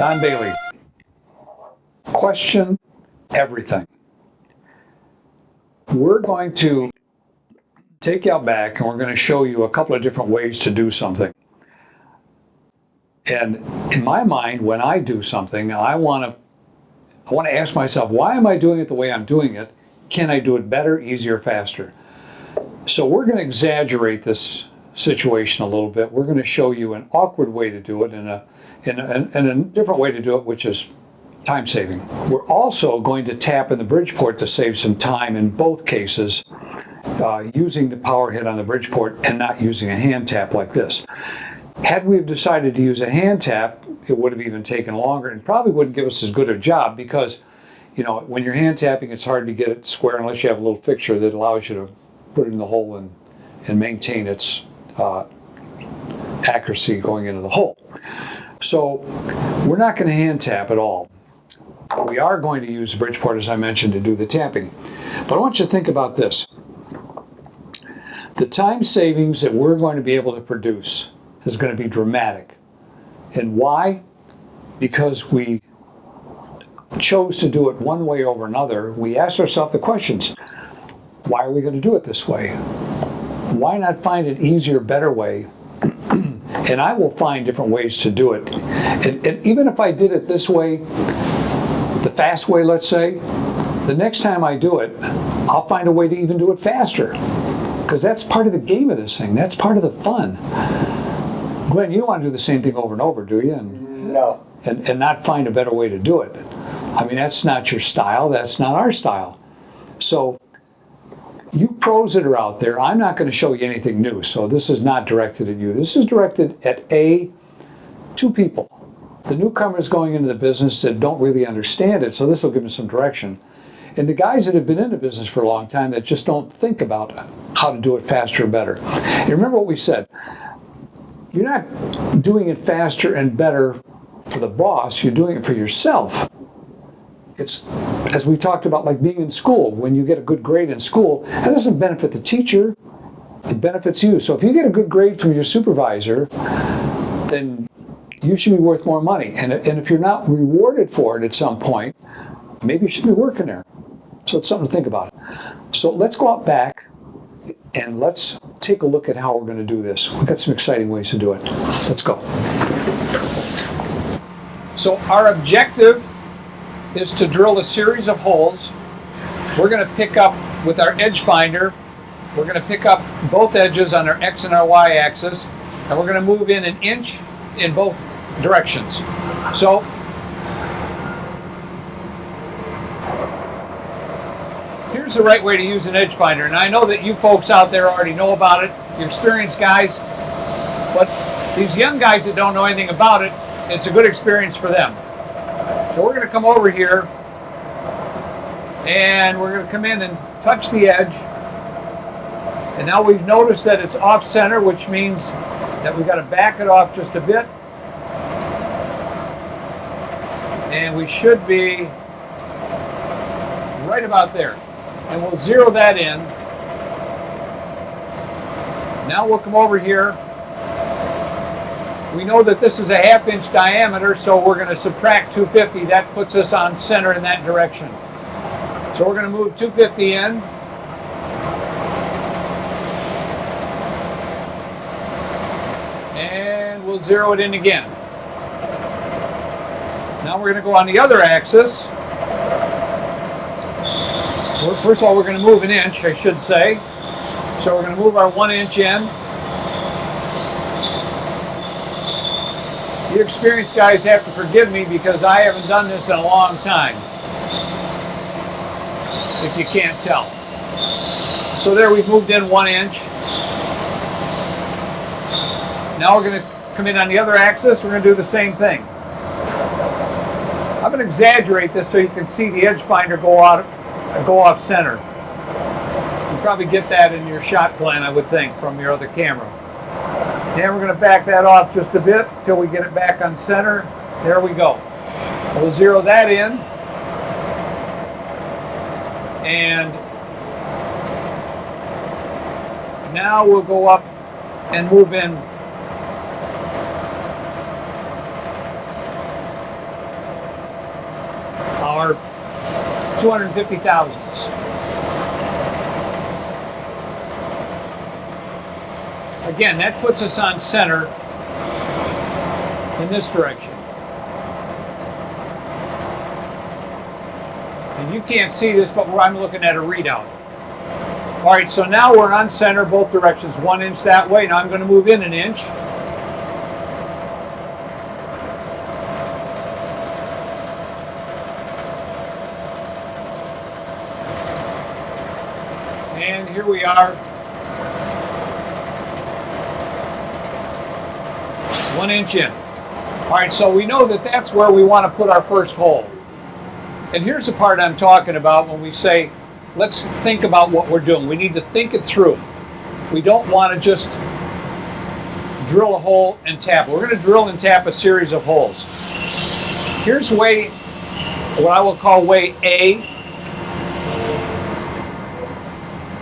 Don Bailey. Question everything. We're going to take you out back and we're going to show you a couple of different ways to do something. And in my mind, when I do something, I want to ask myself, why am I doing it the way I'm doing it? Can I do it better, easier, faster? So we're going to exaggerate this situation a little bit. We're going to show you an awkward way to do it and a different way to do it, which is time saving. We're also going to tap in the Bridgeport to save some time in both cases, using the power hit on the Bridgeport and not using a hand tap like this. Had we decided to use a hand tap, it would have even taken longer and probably wouldn't give us as good a job because, you know, when you're hand tapping, it's hard to get it square unless you have a little fixture that allows you to put it in the hole and maintain its accuracy going into the hole. So we're not going to hand tap at all. We are going to use the Bridgeport, as I mentioned, to do the tapping. But I want you to think about this. The time savings that we're going to be able to produce is going to be dramatic. And why? Because we chose to do it one way over another. We asked ourselves the questions. Why are we going to do it this way? Why not find an easier, better way? And I will find different ways to do it. And even if I did it this way, the fast way, let's say, the next time I do it, I'll find a way to even do it faster. Because that's part of the game of this thing. That's part of the fun. Glenn, you don't want to do the same thing over and over, do you? No. And not find a better way to do it. I mean, that's not your style. That's not our style. So you pros that are out there, I'm not going to show you anything new. So this is not directed at you. This is directed at two people. The newcomers going into the business that don't really understand it, so this will give them some direction. And the guys that have been in the business for a long time that just don't think about how to do it faster and better. And remember what we said. You're not doing it faster and better for the boss, you're doing it for yourself. It's, as we talked about, like being in school. When you get a good grade in school, that doesn't benefit the teacher, it benefits you. So if you get a good grade from your supervisor, then you should be worth more money. And if you're not rewarded for it at some point, maybe you should be working there. So it's something to think about. So let's go out back and let's take a look at how we're going to do this. We've got some exciting ways to do it. Let's go. So our objective is to drill a series of holes. We're going to pick up with our edge finder. We're going to pick up both edges on our X and our Y axis, and we're going to move in an inch in both directions. So here's the right way to use an edge finder. And I know that you folks out there already know about it, you're experienced guys, but these young guys that don't know anything about it, it's a good experience for them. So we're going to come over here and we're going to come in and touch the edge. And now we've noticed that it's off center, which means that we've got to back it off just a bit. And we should be right about there. And we'll zero that in. Now we'll come over here. We know that this is a 1/2 inch diameter, so we're going to subtract 250. That puts us on center in that direction. So we're going to move 250 in. And we'll zero it in again. Now we're going to go on the other axis. First of all, we're going to move an inch, I should say. So we're going to move our 1 inch in. You experienced guys have to forgive me because I haven't done this in a long time, if you can't tell. So there, we've moved in 1 inch. Now we're going to come in on the other axis. We're going to do the same thing. I'm going to exaggerate this so you can see the edge finder go off center. You probably get that in your shot plan, I would think, from your other camera. Then we're going to back that off just a bit until we get it back on center. There we go. We'll zero that in. And now we'll go up and move in 250 thousandths. Again, that puts us on center in this direction. And you can't see this, but I'm looking at a readout. All right, so now we're on center both directions, 1 inch that way. Now I'm going to move in an inch. And here we are. 1 inch in. All right, so we know that that's where we want to put our first hole. And here's the part I'm talking about when we say, let's think about what we're doing. We need to think it through. We don't want to just drill a hole and tap. We're going to drill and tap a series of holes. Here's way, what I will call way A.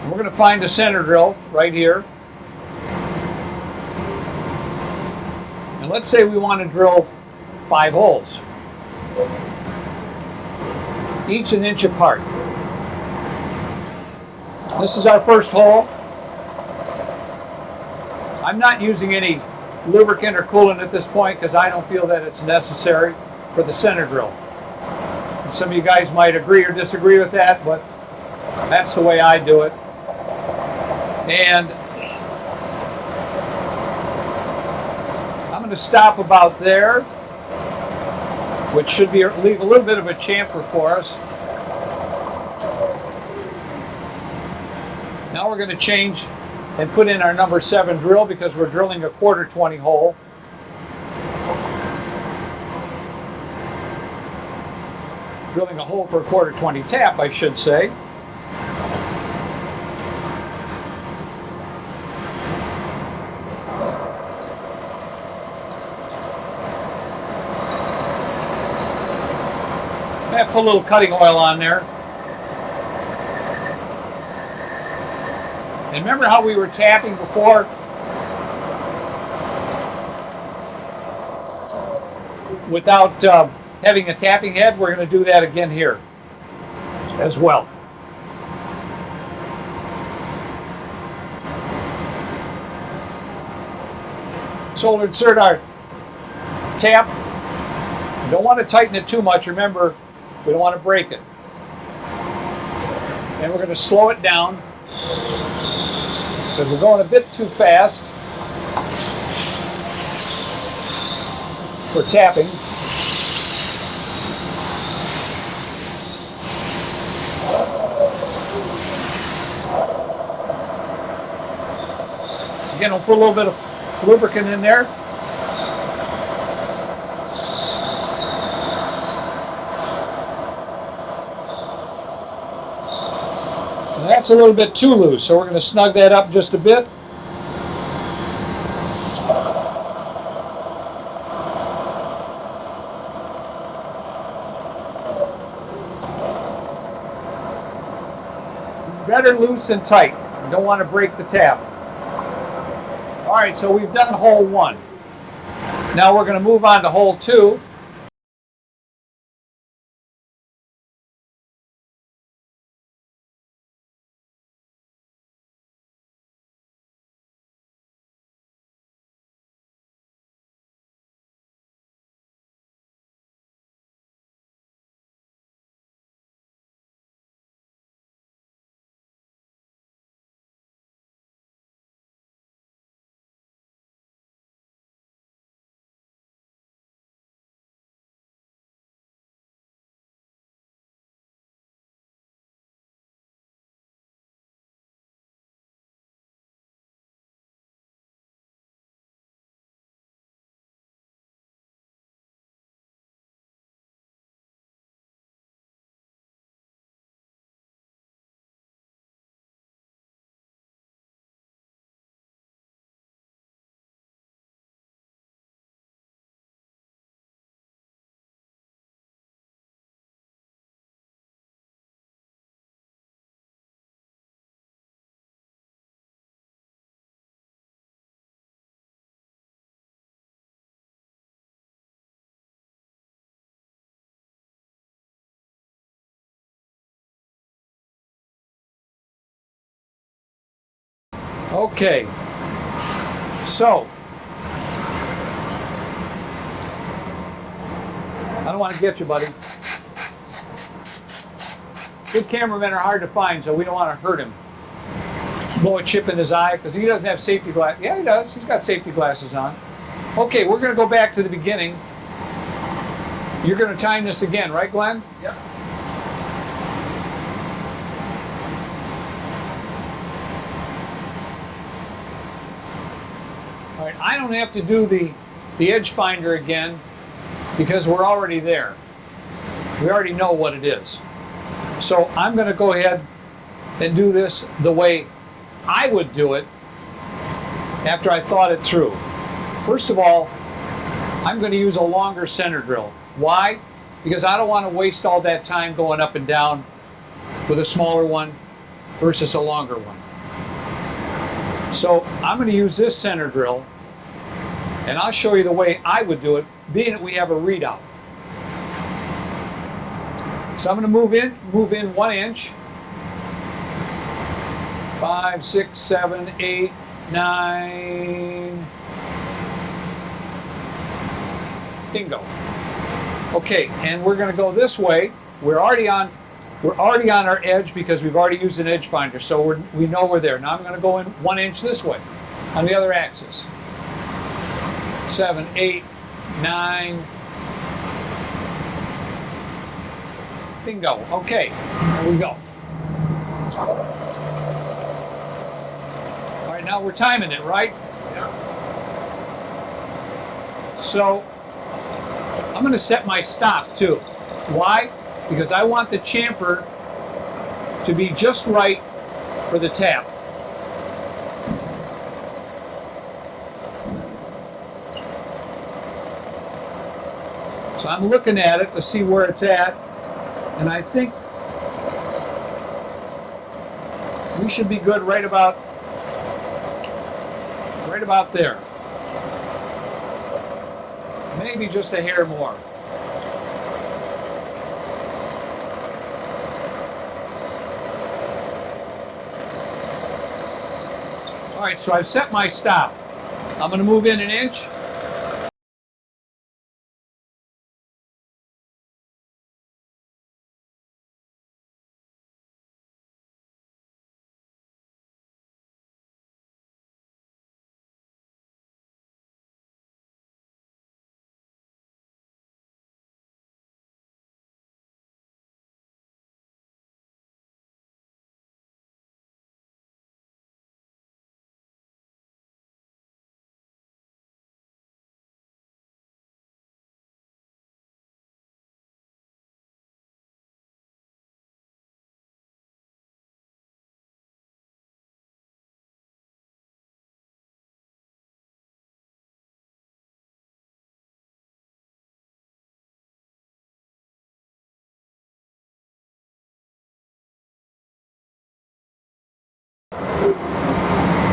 And we're going to find the center drill right here. And let's say we want to drill 5 holes, each an inch apart. This is our first hole. I'm not using any lubricant or coolant at this point because I don't feel that it's necessary for the center drill. And some of you guys might agree or disagree with that, but that's the way I do it. And I'm going to stop about there, which should leave a little bit of a chamfer for us. Now we're going to change and put in our number 7 drill because we're drilling a 1/4 20 hole. Drilling a hole for a 1/4 20 tap, I should say. I put a little cutting oil on there. And remember how we were tapping before? Without having a tapping head, we're going to do that again here as well. So we'll insert our tap. You don't want to tighten it too much. Remember, we don't want to break it. And we're going to slow it down because we're going a bit too fast for tapping. Again, we'll put a little bit of lubricant in there. And that's a little bit too loose, so we're going to snug that up just a bit. Better loose than tight. You don't want to break the tap. All right, so we've done hole 1. Now we're going to move on to hole 2. Okay, so I don't want to get you, buddy. Good cameramen are hard to find, so we don't want to hurt him. Blow a chip in his eye because he doesn't have safety glasses. Yeah, he does. He's got safety glasses on. Okay, we're going to go back to the beginning. You're going to time this again, right, Glenn? Yep. All right, I don't have to do the edge finder again because we're already there. We already know what it is. So I'm going to go ahead and do this the way I would do it after I thought it through. First of all, I'm going to use a longer center drill. Why? Because I don't want to waste all that time going up and down with a smaller one versus a longer one. So I'm going to use this center drill, and I'll show you the way I would do it, being that we have a readout. So I'm going to move in 1 inch. 5, 6, 7, 8, 9. Bingo. Okay, and we're going to go this way. We're already on our edge because we've already used an edge finder, so we know we're there. Now I'm going to go in 1 inch this way on the other axis. 7, 8, 9. Bingo. Okay, there we go. All right, now we're timing it, right? Yep. So I'm going to set my stop too. Why? Because I want the chamfer to be just right for the tap. So I'm looking at it to see where it's at, and I think we should be good right about there. Maybe just a hair more. All right, so I've set my stop. I'm going to move in 1 inch.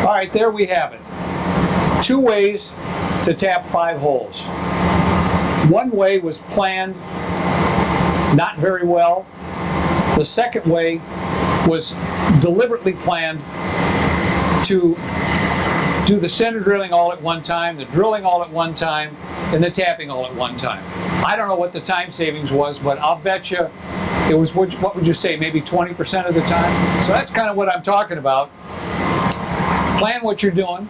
All right, there we have it. 2 ways to tap 5 holes. One way was planned not very well. The second way was deliberately planned to do the center drilling all at one time, the drilling all at one time, and the tapping all at one time. I don't know what the time savings was, but I'll bet you it was, what would you say, maybe 20% of the time? So that's kind of what I'm talking about. Plan what you're doing,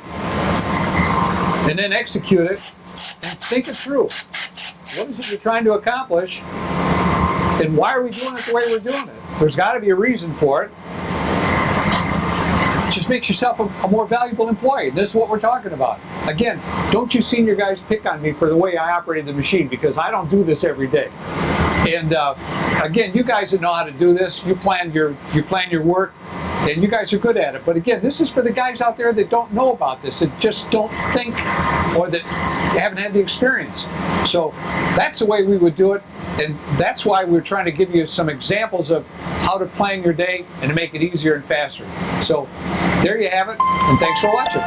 and then execute it, and think it through. What is it you're trying to accomplish, and why are we doing it the way we're doing it? There's got to be a reason for it. It just makes yourself a more valuable employee. This is what we're talking about. Again, don't you senior guys pick on me for the way I operated the machine, because I don't do this every day. And again, you guys that know how to do this, you plan your work, and you guys are good at it. But again, this is for the guys out there that don't know about this, that just don't think, or that haven't had the experience. So that's the way we would do it, and that's why we're trying to give you some examples of how to plan your day and to make it easier and faster. So there you have it, and thanks for watching.